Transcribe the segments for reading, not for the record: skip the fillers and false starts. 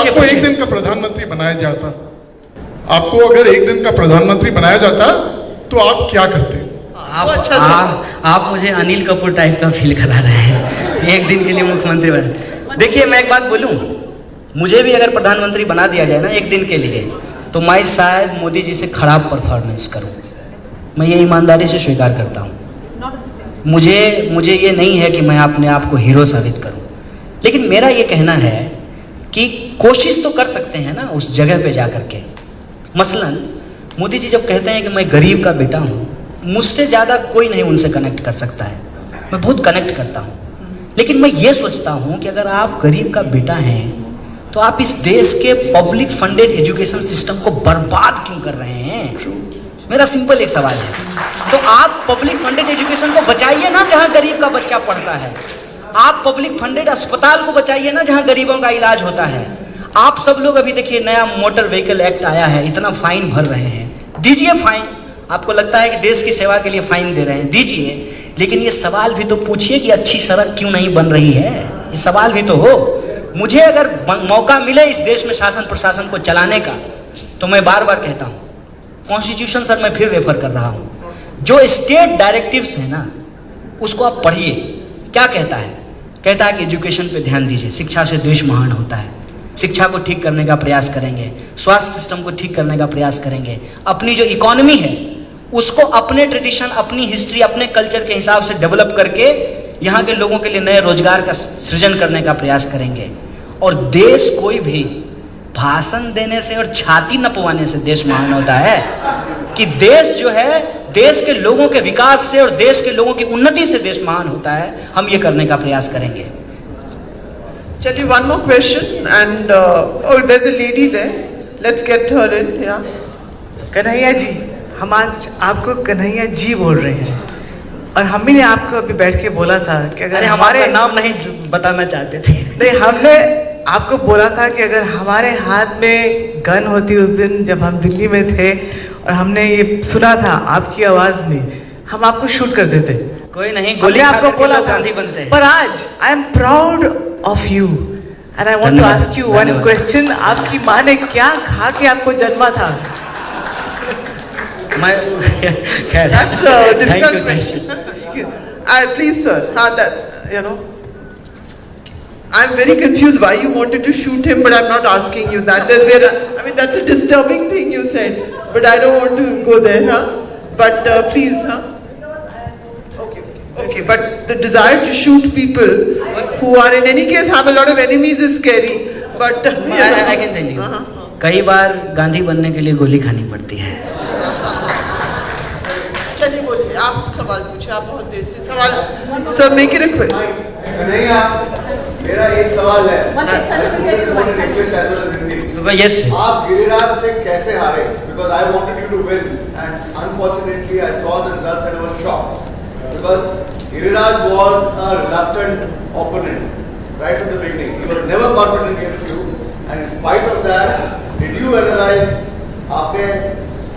आपको एक दिन का प्रधानमंत्री बनाया जाता, आपको अगर एक दिन का प्रधानमंत्री बनाया जाता तो आप क्या करते? आप मुझे अनिल कपूर टाइप का फील करा रहे हैं, एक दिन के लिए मुख्यमंत्री बने। देखिए मैं एक बात बोलूं, मुझे भी अगर प्रधानमंत्री बना दिया जाए ना एक दिन के लिए, तो मैं शायद मोदी जी से खराब परफॉर्मेंस करूं। मैं ये ईमानदारी से स्वीकार करता हूं। मुझे ये नहीं है कि मैं अपने आप को हीरो साबित करूं, लेकिन मेरा ये कहना है कि कोशिश तो कर सकते हैं ना उस जगह पे जा कर के। मसलन मोदी जी जब कहते हैं कि मैं गरीब का बेटा हूँ, मुझसे ज़्यादा कोई नहीं उनसे कनेक्ट कर सकता है, मैं बहुत कनेक्ट करता हूँ। लेकिन मैं ये सोचता हूँ कि अगर आप गरीब का बेटा हैं तो आप इस देश के पब्लिक फंडेड एजुकेशन सिस्टम को बर्बाद क्यों कर रहे हैं? मेरा सिंपल एक सवाल है। तो आप पब्लिक फंडेड एजुकेशन को बचाइए ना जहाँ गरीब का बच्चा पढ़ता है। आप पब्लिक फंडेड अस्पताल को बचाइए ना जहाँ गरीबों का इलाज होता है। आप सब लोग अभी देखिए नया मोटर व्हीकल एक्ट आया है, इतना फाइन भर रहे हैं, दीजिए फाइन। आपको लगता है कि देश की सेवा के लिए फाइन दे रहे हैं, दीजिए, लेकिन ये सवाल भी तो पूछिए कि अच्छी सड़क क्यों नहीं बन रही है। ये सवाल भी तो हो। मुझे अगर मौका मिले इस देश में शासन प्रशासन को चलाने का, तो मैं बार बार कहता हूँ कॉन्स्टिट्यूशन सर मैं फिर रेफर कर रहा हूँ, जो स्टेट डायरेक्टिव्स है ना उसको आप पढ़िए। क्या कहता है? कहता है कि एजुकेशन पे ध्यान दीजिए, शिक्षा से देश महान होता है, शिक्षा को ठीक करने का प्रयास करेंगे, स्वास्थ्य सिस्टम को ठीक करने का प्रयास करेंगे, अपनी जो इकोनॉमी है उसको अपने ट्रेडिशन, अपनी हिस्ट्री, अपने कल्चर के हिसाब से डेवलप करके यहाँ के लोगों के लिए नए रोजगार का सृजन करने का प्रयास करेंगे। और देश कोई भी भाषण देने से और छाती नपवाने से देश महान होता है कि देश जो है देश के लोगों के विकास से और देश के लोगों की उन्नति से देश महान होता है। हम ये करने का प्रयास करेंगे। चलिए, one more question and oh, there's a lady there. Let's get her in. Yeah. Kanhaiya ji, हम आज आपको कन्हैया जी बोल रहे हैं, और हम भी ने आपको अभी बैठ के बोला था कि अगर हमारे नाम नहीं बताना चाहते थे। नहीं, हमने आपको बोला था कि अगर हमारे हाथ में गन होती उस दिन जब हम दिल्ली में थे और हमने ये सुना था आपकी आवाज में, हम आपको शूट कर देते। कोई नहीं, गोली आपको बोला था, गांधी बनते हैं। पर आज I am proud of you and I want to ask you one question. आपकी माँ ने क्या खा के आपको जन्मा था? That's a difficult question. Please sir, I'm very confused why you wanted to shoot him, but I'm not asking you that. That's a disturbing thing you said, but I don't want to go there, huh? But please, huh? Okay. But the desire to shoot people who are in any case have a lot of enemies is scary. But I can tell you, कई बार गांधी बनने के लिए गोली खानी पड़ती है। चलिए बोलिए, आप सवाल पूछिए। आप बहुत देर से सवाल सर मेक इट क्विक। नहीं, मेरा एक सवाल है। यस, आप गिरिराज से कैसे हारे? Because I wanted you to win and unfortunately I saw the results and I was shocked because Giriraj was a reluctant opponent right from the beginning. He was never confident against you and in spite of that, did you analyze? आपने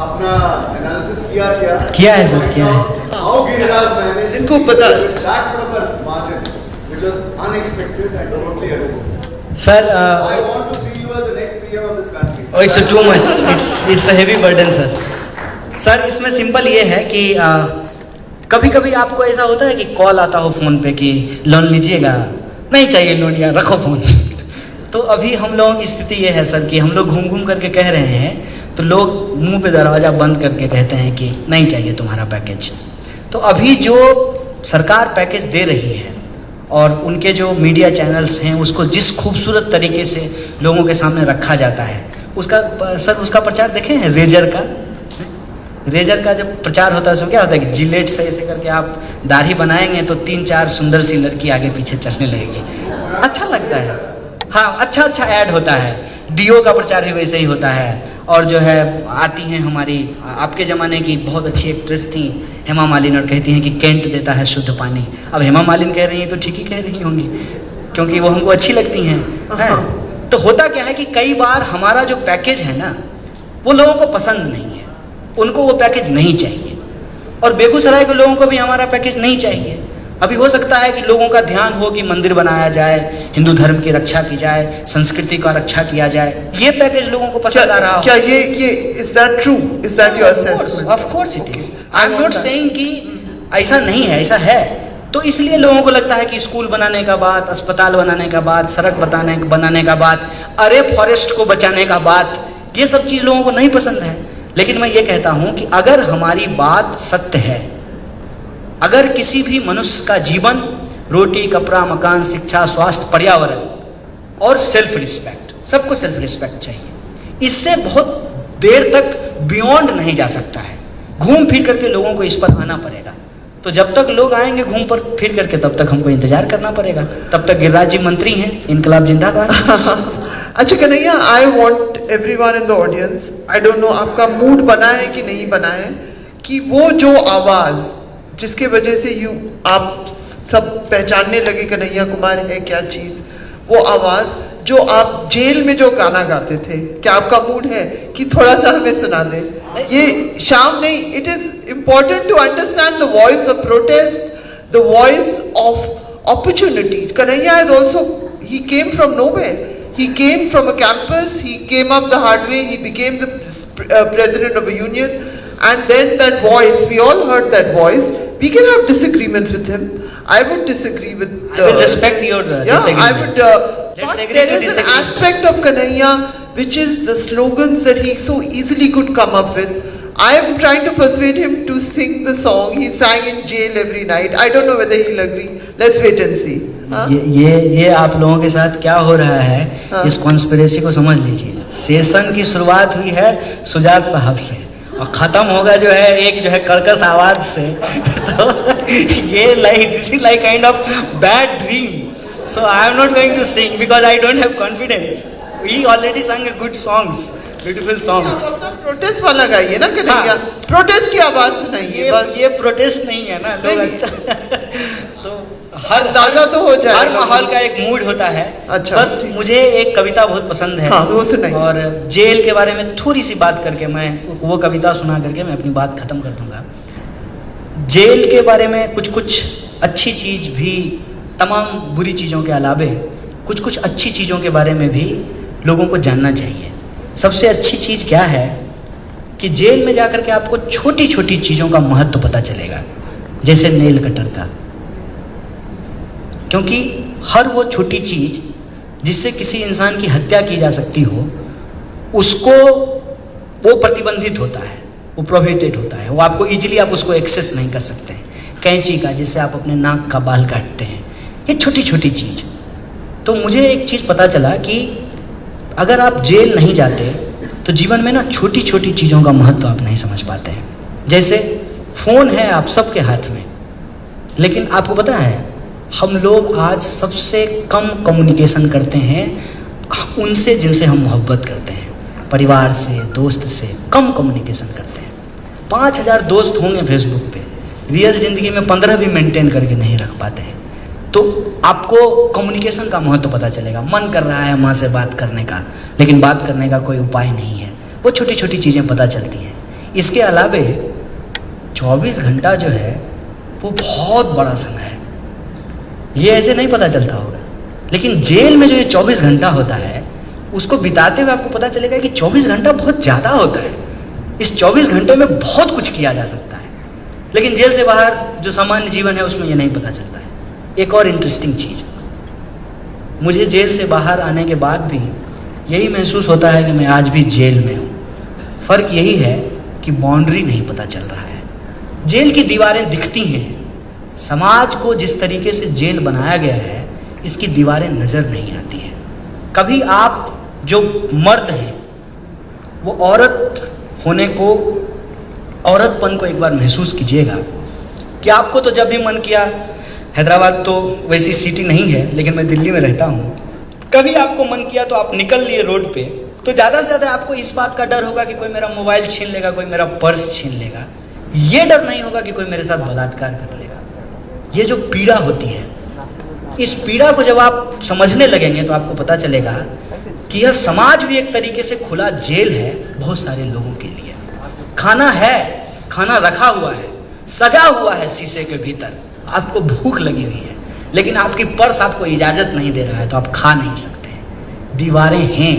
अपना analysis किया है sir, किया है। How Giriraj managed इनको पता that sort of a margin which was unexpected and totally unusual. Sir, I want to see you as the next PM of this country. Oh, it's too much. It's a heavy burden, sir. Sir इसमें simple ये है कि कभी कभी आपको ऐसा होता है कि कॉल आता हो फ़ोन पे कि लोन लीजिएगा, नहीं चाहिए लोन, यार रखो फ़ोन। तो अभी हम लोगों की स्थिति ये है सर कि हम लोग घूम घूम करके कह रहे हैं, तो लोग मुंह पे दरवाज़ा बंद करके कहते हैं कि नहीं चाहिए तुम्हारा पैकेज। तो अभी जो सरकार पैकेज दे रही है और उनके जो मीडिया चैनल्स हैं उसको जिस खूबसूरत तरीके से लोगों के सामने रखा जाता है, उसका प्रचार देखे हैं। रेजर का जब प्रचार होता है उसमें क्या होता है कि जिलेट से ऐसे करके आप दाढ़ी बनाएंगे तो 3-4 सुंदर सी लड़की आगे पीछे चलने लगेगी, अच्छा लगता है। हाँ, अच्छा ऐड होता है। डीओ का प्रचार भी वैसे ही होता है। और जो है आती हैं हमारी आपके ज़माने की बहुत अच्छी एक्ट्रेस थी हेमा मालिनी, और कहती हैं कि कैंट देता है शुद्ध पानी। अब हेमा मालिनी कह रही हैं तो ठीक ही कह रही होंगी, क्योंकि वो हमको अच्छी लगती हैं, है? तो होता क्या है कि कई बार हमारा जो पैकेज है ना वो लोगों को पसंद नहीं है, उनको वो पैकेज नहीं चाहिए। और बेगूसराय के लोगों को भी हमारा पैकेज नहीं चाहिए। अभी हो सकता है कि लोगों का ध्यान हो कि मंदिर बनाया जाए, हिंदू धर्म की रक्षा की जाए, संस्कृति का रक्षा किया जाए, ये पैकेज लोगों को पसंद आ रहा हो। क्या ये is that true? Is that your assessment? Of course it is. I am not saying कि ऐसा नहीं है, ऐसा है। तो इसलिए लोगों को लगता है कि स्कूल बनाने का बात, अस्पताल बनाने का बात, सड़क बनाने का बात, अरे फॉरेस्ट को बचाने का बात, ये सब चीज लोगों को नहीं पसंद है। लेकिन मैं ये कहता हूं कि अगर हमारी बात सत्य है, अगर किसी भी मनुष्य का जीवन रोटी, कपड़ा, मकान, शिक्षा, स्वास्थ्य, पर्यावरण और सेल्फ रिस्पेक्ट, सबको सेल्फ रिस्पेक्ट चाहिए, इससे बहुत देर तक बियॉन्ड नहीं जा सकता है। घूम फिर करके लोगों को इस पर आना पड़ेगा। तो जब तक लोग आएंगे घूम पर फिर करके, तब तक हमको इंतजार करना पड़ेगा। तब तक गिरिराज जी मंत्री हैं, इनकलाब जिंदाबाद। अच्छा Kanhaiya, I want everyone in the audience, I don't know आपका मूड बना है कि नहीं बना है, कि वो जो आवाज जिसके वजह से आप सब पहचानने लगे कन्हैया कुमार है क्या चीज, वो आवाज जो आप जेल में जो गाना गाते थे, क्या आपका मूड है कि थोड़ा सा हमें सुना दे? ये शाम नहीं, it is important to understand the voice of protest, the voice of opportunity. Kanhaiya is also, he came from nowhere. He came from a campus, he came up the hard way, he became the president of a union, and then that voice, we all heard that voice. We can have disagreements with him. I would disagree with. I will respect your disagreement. I would. Let's But agree there to is an disagree. aspect of Kanhaiya which is the slogans that he so easily could come up with. I am trying to persuade him to sing the song he sang in jail every night. I don't know whether he'll agree. Let's wait and see. हाँ? ये आप लोगों के साथ क्या हो रहा है, हाँ? इस कॉन्स्पिरेसी को समझ लीजिए। सेशन की शुरुआत हुई है सुजात साहब से और खत्म होगा जो है एक जो है कर्कश आवाज से। तो ये this is like kind of bad dream. So I am not going to sing because I don't have confidence. He already sung good songs, beautiful songs. Protest वाला गाइए ना कन्हैया, प्रोटेस्ट की आवाज सुनाइए बस। ये प्रोटेस्ट नहीं है ना, लोग नहीं। अच्छा तो अंदाजा तो हो जाएगा। हर माहौल का एक मूड होता है। अच्छा, बस मुझे एक कविता बहुत पसंद है। हाँ, वो सुनाइए। और जेल के बारे में थोड़ी सी बात करके मैं वो कविता सुना करके मैं अपनी बात खत्म कर दूंगा। जेल के बारे में कुछ कुछ अच्छी चीज भी, तमाम बुरी चीज़ों के अलावे कुछ कुछ अच्छी चीज़ों के बारे में भी लोगों को जानना चाहिए। सबसे अच्छी चीज़ क्या है कि जेल में जाकर के आपको छोटी छोटी चीज़ों का महत्व पता चलेगा, जैसे नेल कटर का। क्योंकि हर वो छोटी चीज़ जिससे किसी इंसान की हत्या की जा सकती हो, उसको वो प्रतिबंधित होता है, वो प्रोहिबिटेड होता है, वो आपको इजीली आप उसको एक्सेस नहीं कर सकते हैं। कैंची का, जिससे आप अपने नाक का बाल काटते हैं, ये छोटी छोटी चीज़। तो मुझे एक चीज़ पता चला कि अगर आप जेल नहीं जाते तो जीवन में ना छोटी छोटी चीज़ों का महत्व आप नहीं समझ पाते हैं। जैसे फ़ोन है आप सबके हाथ में, लेकिन आपको पता है हम लोग आज सबसे कम कम्युनिकेशन करते हैं उनसे जिनसे हम मोहब्बत करते हैं। परिवार से, दोस्त से कम कम्युनिकेशन करते हैं। 5000 दोस्त होंगे फेसबुक पे, रियल ज़िंदगी में 15 भी मेंटेन करके नहीं रख पाते हैं। तो आपको कम्युनिकेशन का महत्व पता चलेगा। मन कर रहा है माँ से बात करने का, लेकिन बात करने का कोई उपाय नहीं है। वो छोटी छोटी चीज़ें पता चलती हैं। इसके अलावे 24 घंटा जो है वो बहुत बड़ा समय है, ये ऐसे नहीं पता चलता होगा। लेकिन जेल में जो ये 24 घंटा होता है, उसको बिताते हुए आपको पता चलेगा कि 24 घंटा बहुत ज़्यादा होता है। इस 24 घंटे में बहुत कुछ किया जा सकता है। लेकिन जेल से बाहर जो सामान्य जीवन है उसमें ये नहीं पता चलता है। एक और इंटरेस्टिंग चीज़, मुझे जेल से बाहर आने के बाद भी यही महसूस होता है कि मैं आज भी जेल में हूँ। फ़र्क यही है कि बाउंड्री नहीं पता चल रहा है। जेल की दीवारें दिखती हैं, समाज को जिस तरीके से जेल बनाया गया है इसकी दीवारें नज़र नहीं आती हैं। कभी आप जो मर्द हैं वो औरत होने को, औरतपन को एक बार महसूस कीजिएगा कि आपको तो जब भी मन किया, हैदराबाद तो वैसी सिटी नहीं है लेकिन मैं दिल्ली में रहता हूँ, कभी आपको मन किया तो आप निकल लिए रोड पे, तो ज़्यादा से ज़्यादा आपको इस बात का डर होगा कि कोई मेरा मोबाइल छीन लेगा, कोई मेरा पर्स छीन लेगा। ये डर नहीं होगा कि कोई मेरे साथ बलात्कार कर लेगा। ये जो पीड़ा होती है, इस पीड़ा को जब आप समझने लगेंगे तो आपको पता चलेगा कि यह समाज भी एक तरीके से खुला जेल है बहुत सारे लोगों के लिए। खाना है, खाना रखा हुआ है, सजा हुआ है शीशे के भीतर, आपको भूख लगी हुई है, लेकिन आपकी पर्स आपको इजाज़त नहीं दे रहा है, तो आप खा नहीं सकते हैं। दीवारें हैं,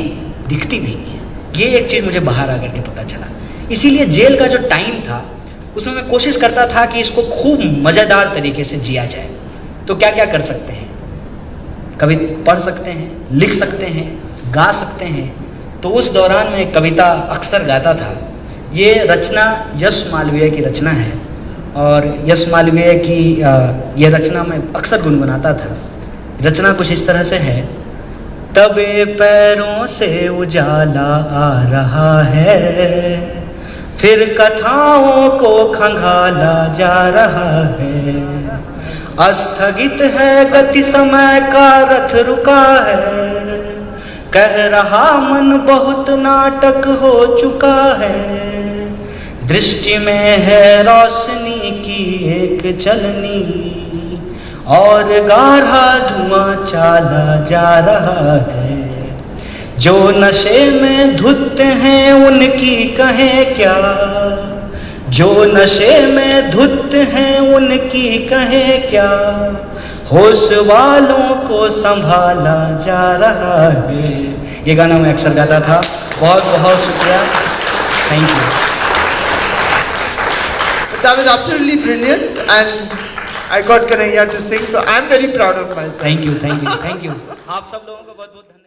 दिखती नहीं हैं। ये एक चीज़ मुझे बाहर आकर के पता चला। इसीलिए जेल का जो टाइम था उसमें मैं कोशिश करता था कि इसको खूब मज़ेदार तरीके से जिया जाए। तो क्या क्या कर सकते हैं? कभी पढ़ सकते हैं, लिख सकते हैं, गा सकते हैं। तो उस दौरान मैं एक कविता अक्सर गाता था। ये रचना यश मालवीय की रचना है, और यश मालवीय की ये रचना मैं अक्सर गुनगुनाता था। रचना कुछ इस तरह से है। तबे पैरों से उजाला आ रहा है, फिर कथाओं को खंगाला जा रहा है। अस्थगित है गति समय का रथ रुका है, कह रहा मन बहुत नाटक हो चुका है। दृष्टि में है रोशनी की एक चलनी, और गाढ़ा धुआं चाला जा रहा है। जो नशे में धुत हैं उनकी कहें क्या, जो नशे में धुत हैं उनकी कहें क्या। होश वालों को संभाला जा रहा है। ये गाना मैं अक्सर गाता था। बहुत बहुत शुक्रिया, thank you. That was absolutely brilliant, and I got Kanhaiya to sing, so I'm very proud of myself. Thank you, thank you, thank you. आप सब लोगों को बहुत बहुत धन्यवाद।